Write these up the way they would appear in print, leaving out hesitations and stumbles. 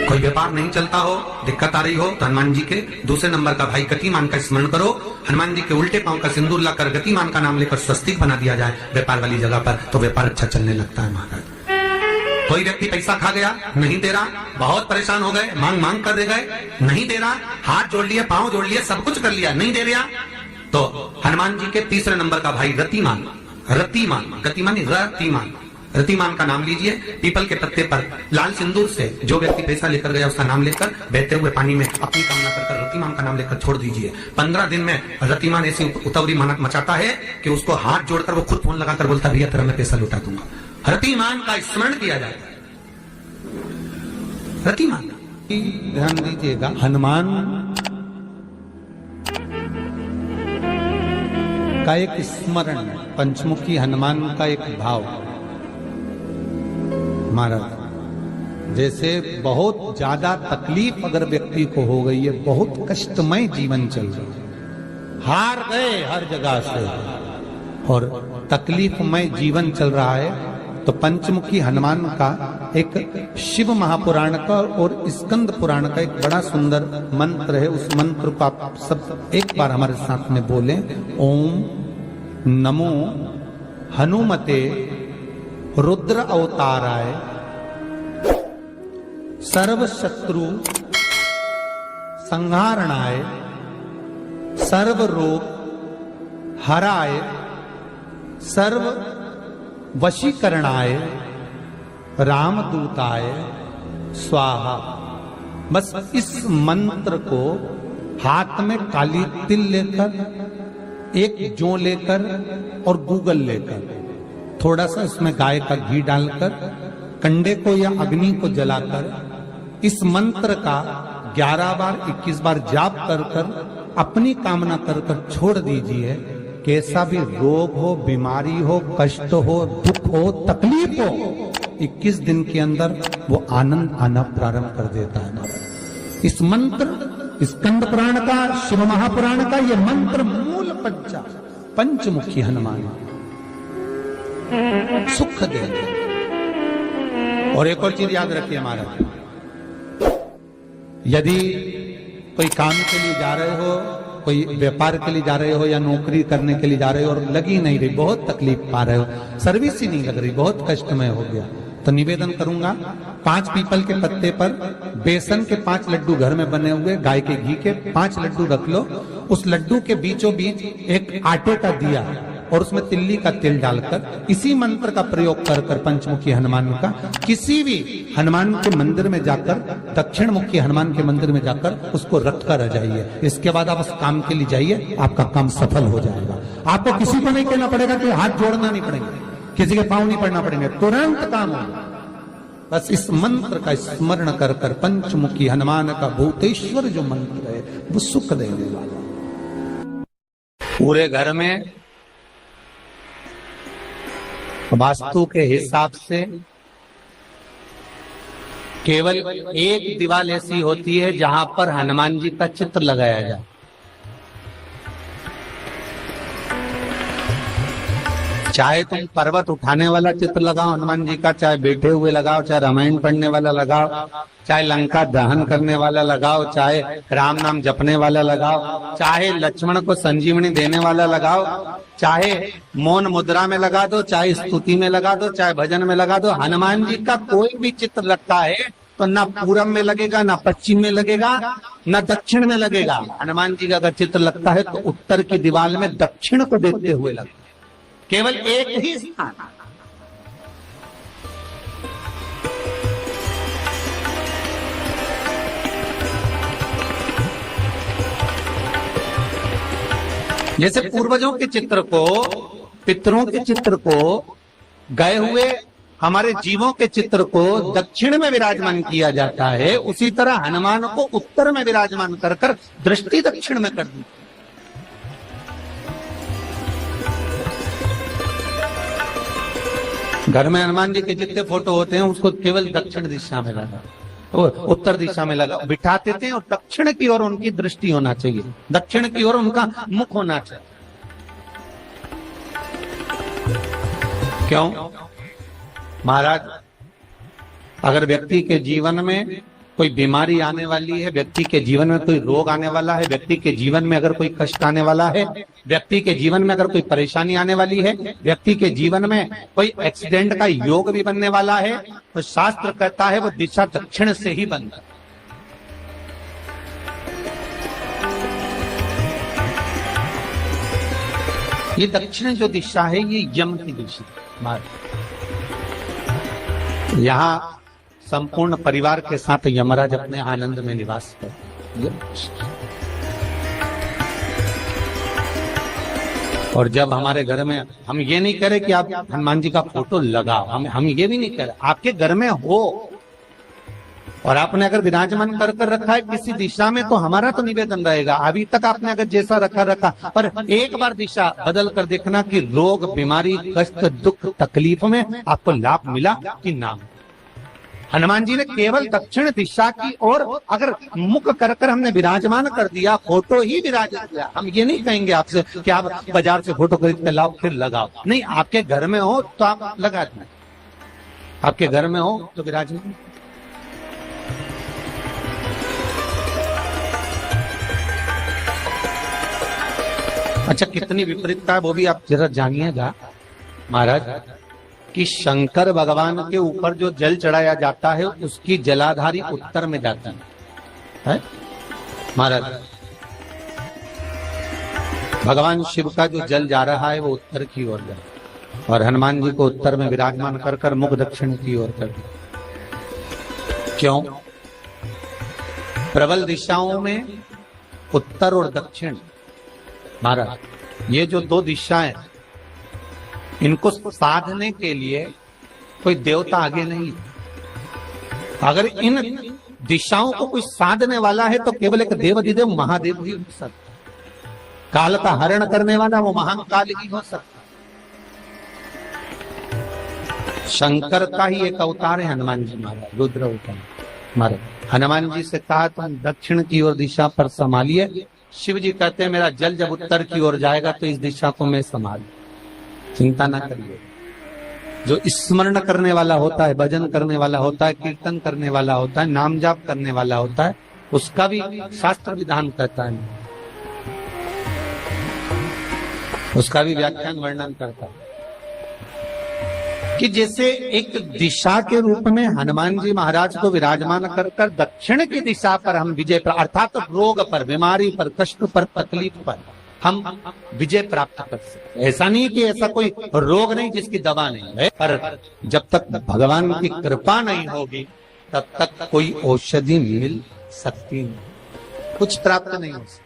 कोई व्यापार नहीं चलता हो, दिक्कत आ रही हो, तो हनुमान जी के दूसरे नंबर का भाई गतिमान का स्मरण करो। हनुमान जी के उल्टे पांव का सिंदूर लाकर गतिमान का नाम लेकर स्वस्तिक बना दिया जाए व्यापार वाली जगह पर, तो व्यापार अच्छा चलने लगता है महाराज। कोई व्यक्ति पैसा खा गया, नहीं दे रहा, बहुत परेशान हो गए, मांग मांग कर दे गए, नहीं दे रहा, हाथ जोड़ लिए, पांव जोड़ लिए, सब कुछ कर लिया, नहीं दे रहा, तो हनुमान जी के तीसरे नंबर का भाई रतिमान, रतिमान, गतिमान रतिमान, रतिमान का नाम लीजिए। पीपल के पत्ते पर लाल सिंदूर से जो व्यक्ति पैसा लेकर गया उसका नाम लेकर बहते हुए पानी में अपनी कामना कर रतिमान का नाम लेकर छोड़ दीजिए। 15 दिन में रतिमान ऐसी उतवरी मचाता है कि उसको हाथ जोड़कर वो खुद फोन लगाकर बोलता भैया तेरा मैं पैसा लुटा दूंगा। रतिमान का स्मरण किया जाता है। रतिमान ध्यान दीजिएगा, हनुमान का एक स्मरण, पंचमुखी हनुमान का एक भाव। महाराज जैसे बहुत ज्यादा तकलीफ अगर व्यक्ति को हो गई है, बहुत कष्टमय जीवन चल रहा है, हार गए हर जगह से और तकलीफमय जीवन चल रहा है, तो पंचमुखी हनुमान का एक शिव महापुराण का और स्कंद पुराण का एक बड़ा सुंदर मंत्र है। उस मंत्र को आप सब एक बार हमारे साथ में बोलें। ओम नमो हनुमते रुद्र अवताराय सर्व शत्रु संहारणाय सर्व रोग हराय सर्व वशीकरणाय रामदूताय स्वाहा। बस इस मंत्र को हाथ में काली तिल लेकर, एक जौ लेकर और गूगल लेकर, थोड़ा सा इसमें गाय का घी डालकर, कंडे को या अग्नि को जलाकर इस मंत्र का 11 बार 21 बार जाप कर कर अपनी कामना कर कर छोड़ दीजिए। कैसा भी रोग हो, बीमारी हो, कष्ट हो, दुख हो, तकलीफ हो, 21 दिन के अंदर वो आनंद आना प्रारंभ कर देता है। इस मंत्र, स्कंद पुराण का, शिव महापुराण का ये मंत्र मूल पंचमुखी हनुमान सुख देंगे। और एक और चीज याद रखिए महाराज, यदि कोई काम के लिए जा रहे हो, कोई व्यापार के लिए जा रहे हो या नौकरी करने के लिए जा रहे हो और लगी नहीं रही, बहुत तकलीफ पा रहे हो, सर्विस ही नहीं लग रही, बहुत कष्टमय हो गया, तो निवेदन करूंगा 5 पीपल के पत्ते पर बेसन के 5 लड्डू घर में बने हुए, गाय के घी के 5 लड्डू रख लो। उस लड्डू के बीचों बीच एक आटे का दिया और उसमें तिल्ली का तेल डालकर इसी मंत्र का प्रयोग कर कर पंचमुखी हनुमान का किसी भी हनुमान के मंदिर में जाकर, दक्षिण मुखी हनुमान के मंदिर में जाकर उसको रख कर आ जाइए। इसके बाद आप उस काम के लिए जाइए, आपका काम सफल हो जाएगा। आपको किसी को नहीं कहना पड़ेगा कि हाथ जोड़ना नहीं पड़ेगा, किसी के पांव नहीं पड़ना पड़ेंगे, तुरंत काम होगा। बस इस मंत्र का स्मरण कर कर पंचमुखी हनुमान का भूतेश्वर जो मंत्र है वो सुख देने वाला। पूरे घर में वास्तु के हिसाब से केवल एक दीवार ऐसी होती है जहां पर हनुमान जी का चित्र लगाया जाए। चाहे तुम पर्वत उठाने वाला चित्र लगाओ हनुमान जी का, चाहे बैठे हुए लगाओ, चाहे रामायण पढ़ने वाला लगाओ, चाहे लंका दहन करने वाला लगाओ, चाहे राम नाम जपने वाला लगाओ, चाहे लक्ष्मण को संजीवनी देने वाला लगाओ, चाहे मौन मुद्रा में लगा दो, चाहे स्तुति में लगा दो, चाहे भजन में लगा दो। हनुमान जी का कोई भी चित्र लगता है तो ना पूरब में लगेगा, ना पश्चिम में लगेगा, ना दक्षिण में लगेगा। हनुमान जी का अगर चित्र लगता है तो उत्तर की दीवार में दक्षिण को देखते हुए लगेगा, केवल एक ही स्थान। जैसे पूर्वजों के चित्र को, पितरों के चित्र को, गए हुए हमारे जीवों के चित्र को दक्षिण में विराजमान किया जाता है, उसी तरह हनुमान को उत्तर में विराजमान कर कर दृष्टि दक्षिण में कर दी। घर में हनुमान जी के जितने फोटो होते हैं उसको केवल दक्षिण दिशा में लगा, उत्तर दिशा में लगा बिठाते थे और दक्षिण की ओर उनकी दृष्टि होना चाहिए, दक्षिण की ओर उनका मुख होना चाहिए। क्यों महाराज? अगर व्यक्ति के जीवन में कोई बीमारी आने वाली है, व्यक्ति के जीवन में कोई रोग आने वाला है, व्यक्ति के जीवन में अगर कोई कष्ट आने वाला है, व्यक्ति के जीवन में अगर कोई परेशानी आने वाली है, व्यक्ति के जीवन में कोई एक्सीडेंट का योग भी बनने वाला है, तो शास्त्र कहता है वो दिशा दक्षिण से ही बनता है। ये दक्षिण जो दिशा है ये यम की दिशा। यहाँ संपूर्ण परिवार के साथ यमराज अपने आनंद में निवास करते। और जब हमारे घर में, हम ये नहीं कह रहे कि आप हनुमान जी का फोटो लगाओ, हम ये भी नहीं कह रहे, आपके घर में हो और आपने अगर विराजमान कर रखा है किसी दिशा में, तो हमारा तो निवेदन रहेगा, अभी तक आपने अगर जैसा रखा, पर एक बार दिशा बदल कर देखना कि रोग, बीमारी, कष्ट, दुख, तकलीफ में आपको लाभ मिला कि ना। हनुमान जी ने केवल दक्षिण दिशा की ओर अगर मुख कर हमने विराजमान कर दिया, फोटो ही विराजित किया। हम ये नहीं कहेंगे आपसे कि आप बाजार से फोटो खरीद के लाओ फिर लगाओ, नहीं, आपके घर में हो तो आप लगा दें, आपके घर में हो तो विराजमान। अच्छा, कितनी विपरीतता है वो भी आप जरा जानिएगा महाराज, कि शंकर भगवान के ऊपर जो जल चढ़ाया जाता है उसकी जलाधारी उत्तर में जाती है महाराज। भगवान शिव का जो जल जा रहा है वो उत्तर की ओर जा, और हनुमान जी को उत्तर में विराजमान कर मुख दक्षिण की ओर कर। क्यों? प्रबल दिशाओं में उत्तर और दक्षिण महाराज, ये जो दो दिशाएं, इनको साधने के लिए कोई देवता आगे नहीं। अगर इन दिशाओं को कोई साधने वाला है तो केवल एक देवाधिदेव महादेव ही हो सकता। काल का हरण करने वाला वो महान काल ही हो सकता। शंकर का ही एक अवतार है हनुमान जी महाराज, रुद्र अवतार महाराज। हनुमान जी से कहा तुम दक्षिण की ओर दिशा पर संभालिए, शिव जी कहते हैं मेरा जल जब उत्तर की ओर जाएगा तो इस दिशा को मैं संभाल, चिंता ना करिए। जो स्मरण करने वाला होता है, भजन करने वाला होता है, कीर्तन करने वाला होता है, नाम जाप करने वाला होता है, उसका भी शास्त्र विधान कहता है, उसका भी व्याख्यान वर्णन करता है कि जैसे एक दिशा के रूप में हनुमान जी महाराज को विराजमान कर दक्षिण की दिशा पर हम विजय, अर्थात रोग पर, बीमारी पर, कष्ट पर, तकलीफ पर हम विजय प्राप्त कर सकते। ऐसा नहीं कि ऐसा कोई रोग नहीं जिसकी दवा नहीं है, पर जब तक भगवान की कृपा नहीं होगी तब तक कोई औषधि मिल सकती नहीं, कुछ प्राप्त नहीं हो सकता।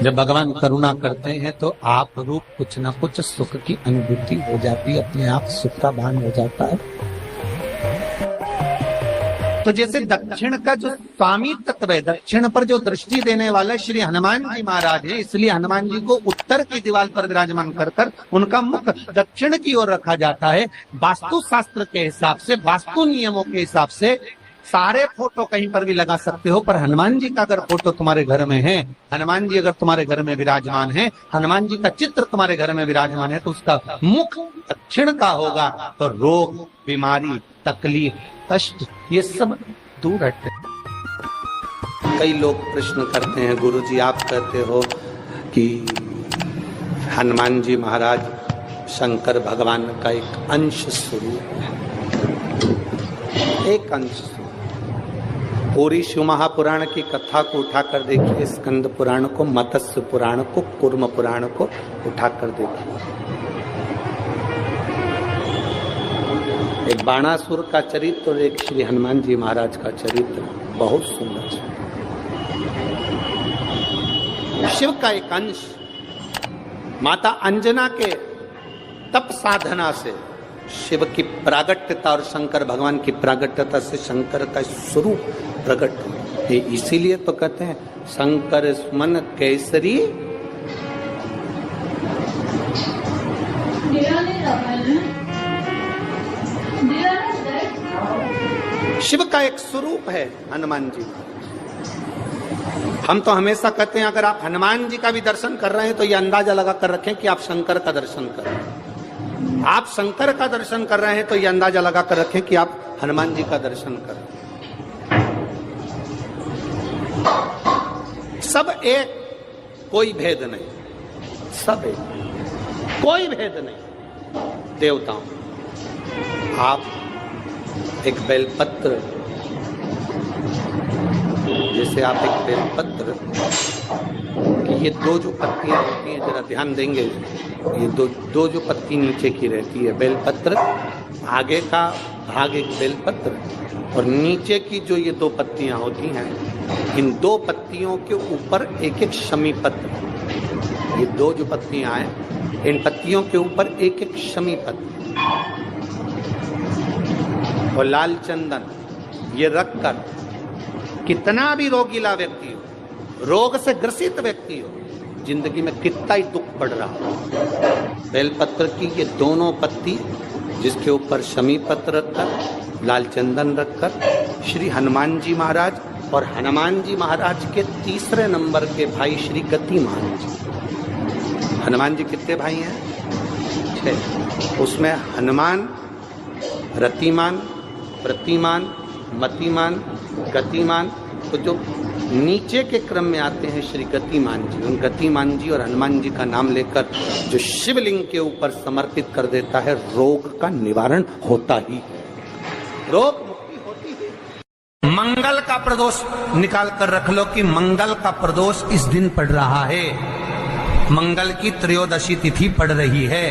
जब भगवान करुणा करते हैं तो आप रूप कुछ ना कुछ सुख की अनुभूति हो जाती है, अपने आप सुख का भान हो जाता है। तो जैसे दक्षिण का जो स्वामी तत्व है, दक्षिण पर जो दृष्टि देने वाला श्री हनुमान जी महाराज है, इसलिए हनुमान जी को उत्तर की दीवार पर विराजमान कर उनका मुख दक्षिण की ओर रखा जाता है। वास्तु शास्त्र के हिसाब से, वास्तु नियमों के हिसाब से सारे फोटो कहीं पर भी लगा सकते हो, पर हनुमान जी का अगर फोटो तुम्हारे घर में है, हनुमान जी अगर तुम्हारे घर में विराजमान है, हनुमान जी का चित्र तुम्हारे घर में विराजमान है, तो उसका मुख दक्षिण का होगा, तो रोग, बीमारी, तकलीफ, कष्ट ये सब दूर हटते। कई लोग प्रश्न करते हैं, गुरुजी आप कहते हो कि हनुमान जी महाराज शंकर भगवान का एक अंश स्वरूप है, एक अंश। पूरी शिव महापुराण की कथा को उठाकर देखिए, स्कंद पुराण को, मत्स्य पुराण को, कूर्म पुराण को उठाकर देखिए। एक बाणासुर का चरित्र और एक श्री हनुमान जी महाराज का चरित्र बहुत सुंदर। शिव का एक अंश माता अंजना के तप साधना से शिव की प्रागट्यता और शंकर भगवान की प्रागट्यता से शंकर का स्वरूप प्रकट हुआ। इसीलिए तो कहते हैं शंकर सुमन केसरी। शिव का एक स्वरूप है हनुमान जी। हम तो हमेशा कहते हैं अगर आप हनुमान जी का भी दर्शन कर रहे हैं तो ये अंदाजा लगा कर रखें कि आप शंकर का दर्शन कर रहे हैं। आप शंकर का दर्शन कर रहे हैं तो ये अंदाजा लगा कर रखें कि आप हनुमान जी का दर्शन कर रहे हैं। सब एक, कोई भेद नहीं, सब एक, कोई भेद नहीं। देवताओं, आप एक बेलपत्र, जैसे आप एक बेलपत्र कि ये दो जो पत्तियां होती हैं, जरा ध्यान देंगे, ये दो जो पत्ती नीचे की रहती है बेलपत्र, आगे का भाग एक बेलपत्र और नीचे की जो ये दो पत्तियां होती हैं, इन दो पत्तियों के ऊपर एक एक शमी पत्र, ये दो जो पत्तियां हैं इन पत्तियों के ऊपर एक एक शमी पत्र और लाल चंदन ये रखकर कितना भी रोगीला व्यक्ति हो, रोग से ग्रसित व्यक्ति हो, जिंदगी में कितना ही दुख पड़ रहा हो, बेलपत्र की ये दोनों पत्ती जिसके ऊपर शमी पत्र रखकर, लाल चंदन रखकर श्री हनुमान जी महाराज और हनुमान जी महाराज के तीसरे नंबर के भाई श्री गतिमान जी। हनुमान जी कितने भाई हैं? 6। उसमें हनुमान, रतिमान, प्रतिमान, मतिमान, गतिमान, तो जो नीचे के क्रम में आते हैं श्री गतिमान जी, उन गतिमान जी और हनुमान जी का नाम लेकर जो शिवलिंग के ऊपर समर्पित कर देता है, रोग का निवारण होता ही है, रोग मुक्ति होती है। मंगल का प्रदोष निकाल कर रख लो कि मंगल का प्रदोष इस दिन पड़ रहा है, मंगल की त्रयोदशी तिथि पड़ रही है,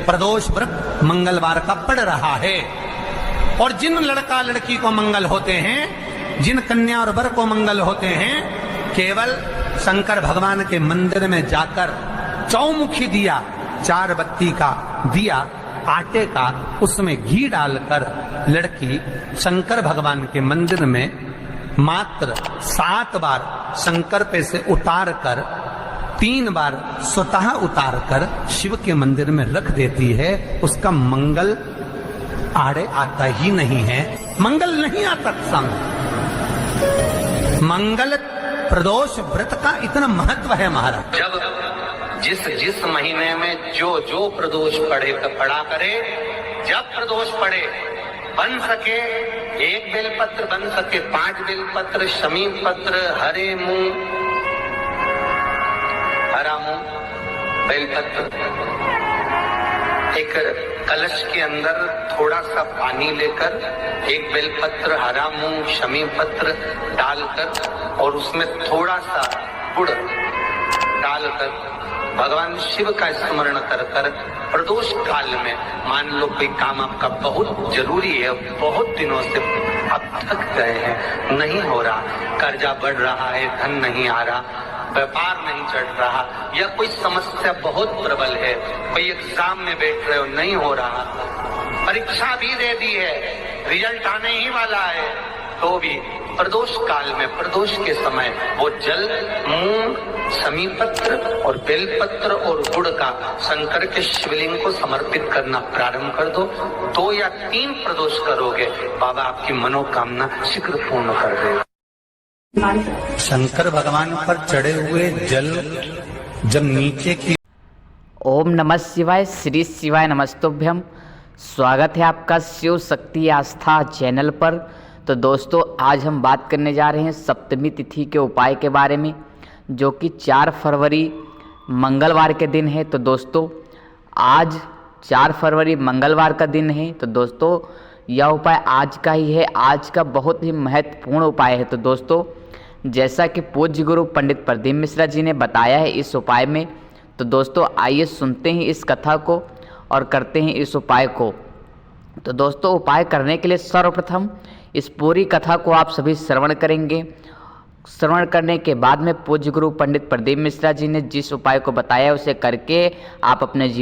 प्रदोष व्रत मंगलवार का पड़ रहा है। और जिन लड़का लड़की को मंगल होते हैं, जिन कन्या और वर को मंगल होते हैं, केवल शंकर भगवान के मंदिर में जाकर चौमुखी दिया, 4 बत्ती का दिया आटे का, उसमें घी डालकर लड़की शंकर भगवान के मंदिर में मात्र 7 बार शंकर पे से उतार कर 3 बार स्वतः उतार कर शिव के मंदिर में रख देती है, उसका मंगल आड़े आता ही नहीं है, मंगल नहीं आता सामने। मंगल प्रदोष व्रत का इतना महत्व है महाराज। जब जिस महीने में जो प्रदोष पड़ा करे, जब प्रदोष पड़े, बन सके 1 बेलपत्र, बन सके 5 बेलपत्र, शमी पत्र, हरा मूंग बेलपत्र, एक कलश के अंदर थोड़ा सा पानी लेकर 1 बेलपत्र, हरा मूंग, शमी पत्र डालकर और उसमें थोड़ा सा गुड़ डालकर भगवान शिव का स्मरण कर कर प्रदोष काल में, मान लो कोई काम आपका बहुत जरूरी है, बहुत दिनों से आप थक गए हैं, नहीं हो रहा, कर्जा बढ़ रहा है, धन नहीं आ रहा, व्यापार नहीं चढ़ रहा, या कोई समस्या बहुत प्रबल है, कोई एग्जाम में बैठ रहे हो नहीं हो रहा, परीक्षा भी दे दी है, रिजल्ट आने ही वाला है, तो भी प्रदोष काल में, प्रदोष के समय वो जल, मूंग, शमी पत्र और बेलपत्र और गुड़ का शंकर के शिवलिंग को समर्पित करना प्रारंभ कर दो। 2 या 3 प्रदोष करोगे, बाबा आपकी मनोकामना शीघ्र पूर्ण कर देगा। शंकर भगवान पर चढ़े हुए जल जब नीचे की। ओम नमः शिवाय, श्री शिवाय नमस्तुभ्यम। स्वागत है आपका शिव शक्ति आस्था चैनल पर। तो दोस्तों, आज हम बात करने जा रहे हैं सप्तमी तिथि के उपाय के बारे में, जो कि 4 फरवरी मंगलवार के दिन है। तो दोस्तों, आज 4 फरवरी मंगलवार का दिन है। तो दोस्तों, यह उपाय आज का ही है, आज का बहुत ही महत्वपूर्ण उपाय है। तो दोस्तों, जैसा कि पूज्य गुरु पंडित प्रदीप मिश्रा जी ने बताया है इस उपाय में, तो दोस्तों आइए सुनते हैं इस कथा को और करते हैं इस उपाय को। तो दोस्तों, उपाय करने के लिए सर्वप्रथम इस पूरी कथा को आप सभी श्रवण करेंगे। श्रवण करने के बाद में पूज्य गुरु पंडित प्रदीप मिश्रा जी ने जिस उपाय को बताया उसे करके आप अपने जीवन